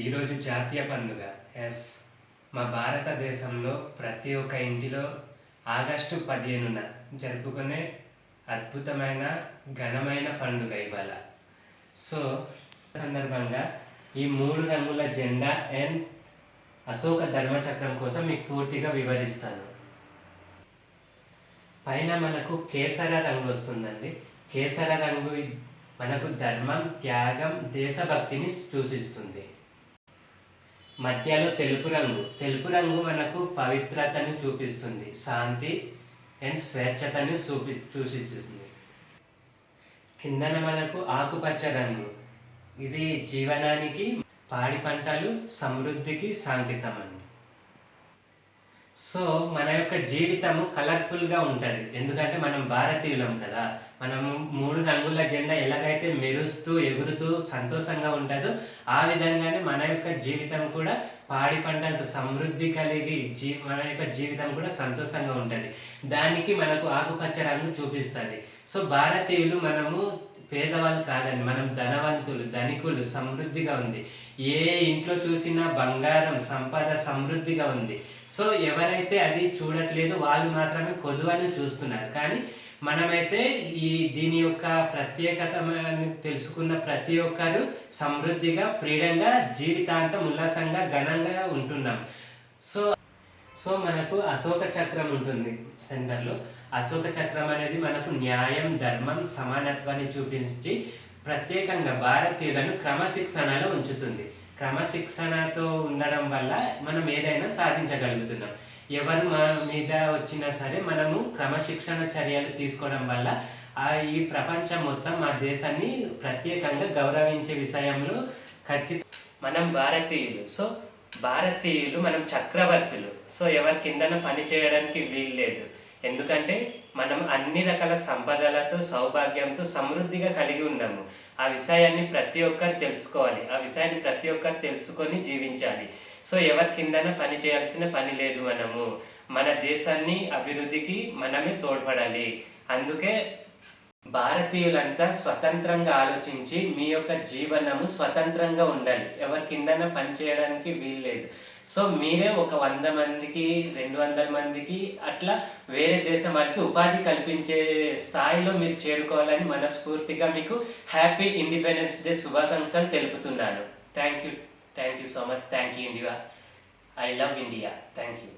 ఈరోజు జాతీయ పండుగ. ఎస్, మా భారతదేశంలో ప్రతి ఒక్క ఇంటిలో ఆగస్టు 15న జరుపుకునే అద్భుతమైన ఘనమైన పండుగ ఇవాళ. సో సందర్భంగా ఈ 3 రంగుల జెండా అండ్ అశోక ధర్మచక్రం కోసం మీకు పూర్తిగా వివరిస్తాను. పైన మనకు కేసర రంగు వస్తుందండి. కేసర రంగు మనకు ధర్మం, త్యాగం, దేశభక్తిని సూచిస్తుంది. మధ్యలో తెలుపు రంగు మనకు పవిత్రతను చూపిస్తుంది, శాంతి అండ్ స్వేచ్ఛతను సూచిస్తుంది. కిందన మనకు ఆకుపచ్చ రంగు, ఇది జీవనానికి, పాడి పంటలు, సమృద్ధికి సంకేతం అండి. సో మన యొక్క జీవితము కలర్ఫుల్గా ఉంటుంది, ఎందుకంటే మనం భారతీయులం కదా. మనము 3 రంగుల జెండా ఎలాగైతే మెరుస్తూ ఎగురుతూ సంతోషంగా ఉంటుందో ఆ విధంగానే మన యొక్క జీవితం కూడా పాడి పంటలతో సమృద్ధి కలిగి మన యొక్క జీవితం కూడా సంతోషంగా ఉంటుంది. దానికి మనకు ఆకుపచ్చ రంగు చూపిస్తుంది. సో భారతీయులు మనము పేదవాళ్ళు కాదండి, మనం ధనవంతులు, ధనికులు, సమృద్ధిగా ఉంది. ఏ ఇంట్లో చూసినా బంగారం, సంపద సమృద్ధిగా ఉంది. సో ఎవరైతే అది చూడట్లేదు వాళ్ళు మాత్రమే కొదువని చూస్తున్నారు. కానీ మనమైతే దీని యొక్క ప్రత్యేకత తెలుసుకున్న ప్రతి ఒక్కరు సమృద్ధిగా, ఫ్రీడంగా, జీవితాంతం ఉల్లాసంగా, ఘనంగా ఉంటున్నాం. సో మనకు అశోక చక్రం ఉంటుంది సెంటర్లో. అశోక చక్రం అనేది మనకు న్యాయం, ధర్మం, సమానత్వాన్ని చూపించి ప్రత్యేకంగా భారతీయులను క్రమశిక్షణలో ఉంచుతుంది. క్రమశిక్షణతో ఉండడం వల్ల మనం ఏదైనా సాధించగలుగుతున్నాం. ఎవరు మన మీద వచ్చినా సరే మనము క్రమశిక్షణ చర్యలు తీసుకోవడం వల్ల ఈ ప్రపంచం మొత్తం మా దేశాన్ని ప్రత్యేకంగా గౌరవించే విషయంలో మనం భారతీయులు. సో భారతీయులు మనం చక్రవర్తులు. సో ఎవరి కిందన పని చేయడానికి వీలు లేదు, ఎందుకంటే మనం అన్ని రకాల సంపదలతో, సౌభాగ్యంతో సమృద్ధిగా కలిగి ఉన్నాము. ఆ విషయాన్ని ప్రతి ఒక్కరు తెలుసుకోవాలి, ఆ విషయాన్ని ప్రతి ఒక్కరు తెలుసుకొని జీవించాలి. సో ఎవరి కిందన పని చేయాల్సిన పని లేదు. మనము మన దేశాన్ని అభివృద్ధికి మనమే తోడ్పడాలి. అందుకే భారతీయులంతా స్వతంత్రంగా ఆలోచించి మీ యొక్క జీవనము స్వతంత్రంగా ఉండాలి, ఎవరి కిందన పని చేయడానికి వీల్లేదు. సో మీరే ఒక 100 మందికి, 200 మందికి అట్లా వేరే దేశం వాళ్ళకి ఉపాధి కల్పించే స్థాయిలో మీరు చేరుకోవాలని మనస్ఫూర్తిగా మీకు హ్యాపీ ఇండిపెండెన్స్ డే శుభాకాంక్షలు తెలుపుతున్నాను. Thank you so much. Thank you India. I love India. Thank you.